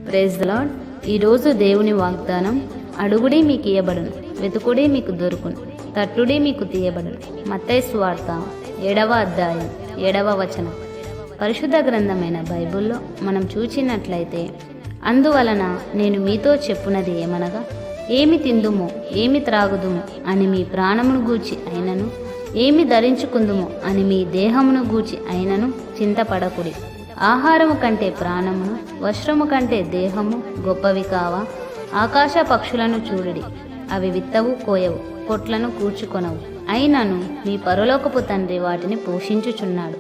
Praise the lord. ఈరోజు దేవుని వాగ్దానం, అడుగుడి మీకు ఇయ్యబడును, వెతుకుడి మీకు దొరుకును, తట్టుడి మీకు తీయబడును. మత్తయి సువార్త 7వ అధ్యాయం 7వ వచనం. పరిశుద్ధ గ్రంథమైన బైబిల్లో మనం చూచినట్లయితే, అందువలన నేను మీతో చెప్పునది ఏమనగా, ఏమి తిందుమో ఏమి త్రాగుదుమో అని మీ ప్రాణమును గూర్చి అయినను, ఏమి ధరించుకుందుమో అని మీ దేహమును గూర్చి అయినను చింతపడకుడి. ఆహారము కంటే ప్రాణమును, వస్త్రము కంటే దేహము గొప్పవి కావా? ఆకాశ పక్షులను చూడుడి, అవి విత్తవు, కోయవు, పొట్లను కూర్చుకొనవు, అయినను మీ పరలోకపు తండ్రి వాటిని పోషించుచున్నాడు.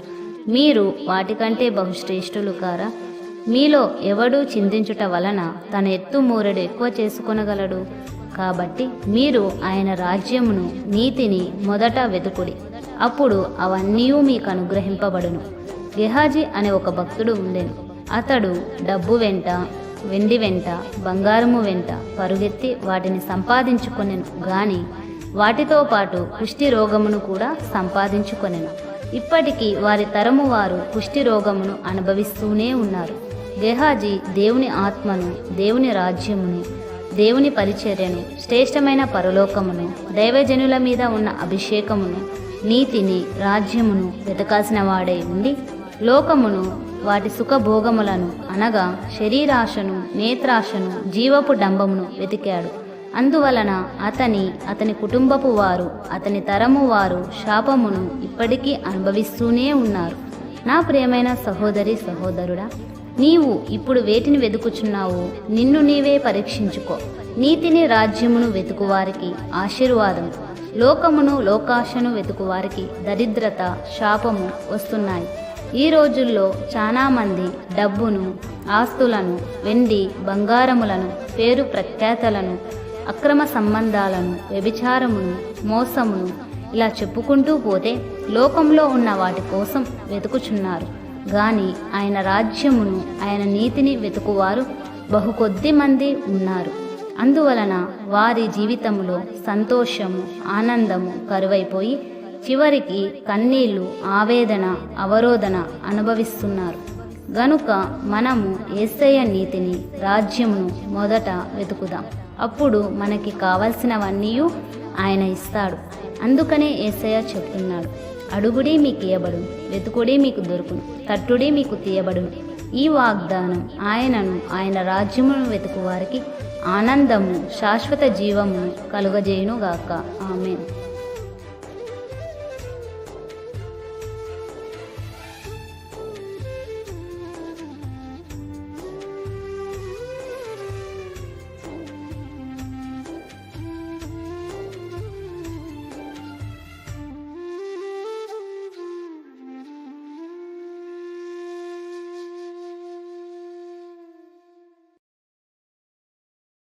మీరు వాటికంటే బహుశ్రేష్ఠులు కారా? మీలో ఎవడూ చింతించుట వలన తన ఎత్తు మూరెడు ఎక్కువ చేసుకొనగలడు? కాబట్టి మీరు ఆయన రాజ్యమును, నీతిని మొదట వెతుకుడి, అప్పుడు అవన్నీ మీకు అనుగ్రహింపబడును. గెహాజీ అనే ఒక భక్తుడు ఉండెను. అతడు డబ్బు వెంట, వెండి వెంట, బంగారము వెంట పరుగెత్తి వాటిని సంపాదించుకొనెను గాని వాటితో పాటు కుష్టి రోగమును కూడా సంపాదించుకొనెను. ఇప్పటికీ వారి తరము వారు కుష్టి రోగమును అనుభవిస్తూనే ఉన్నారు. గెహాజీ దేవుని ఆత్మను, దేవుని రాజ్యమును, దేవుని పరిచర్యను, శ్రేష్టమైన పరలోకమును, దైవజనుల మీద ఉన్న అభిషేకమును, నీతిని, రాజ్యమును వెతకాల్సిన వాడై ఉండి, లోకమును, వాటి సుఖభోగములను అనగా శరీరాశను, నేత్రాశను, జీవపు డంబమును వెతికాడు. అందువలన అతని కుటుంబపు వారు, అతని తరము వారు శాపమును ఇప్పటికీ అనుభవిస్తూనే ఉన్నారు. నా ప్రియమైన సహోదరి సహోదరుడా, నీవు ఇప్పుడు వేటిని వెతుకుచున్నావు? నిన్ను నీవే పరీక్షించుకో. నీతిని, రాజ్యమును వెతుకువారికి ఆశీర్వాదము, లోకమును, లోకాశను వెతుకువారికి దరిద్రత, శాపము వస్తున్నాయి. ఈ రోజుల్లో చాలామంది డబ్బును, ఆస్తులను, వెండి బంగారములను, పేరు ప్రఖ్యాతలను, అక్రమ సంబంధాలను, వ్యభిచారమును, మోసమును ఇలా చెప్పుకుంటూ పోతే లోకంలో ఉన్న వాటి కోసం వెతుకుచున్నారు. గాని ఆయన రాజ్యమును, ఆయన నీతిని వెతుకువారు బహు కొద్ది మంది ఉన్నారు. అందువలన వారి జీవితంలో సంతోషము, ఆనందము కరువైపోయి చివరికి కన్నీళ్లు, ఆవేదన, అవరోధన అనుభవిస్తున్నారు. గనుక మనము యేసయ్య నీతిని, రాజ్యమును మొదట వెతుకుదాం. అప్పుడు మనకి కావలసినవన్నీ ఆయన ఇస్తాడు. అందుకనే యేసయ్య చెప్తున్నాడు, అడుగుడి మీకు ఇయ్యబడును, వెతుకుడి మీకు దొరుకును, తట్టుడి మీకు తీయబడును. ఈ వాగ్దానం ఆయనను, ఆయన రాజ్యమును వెతుకు వారికి ఆనందము, శాశ్వత జీవమును కలుగజేయునుగాక. ఆమేన్.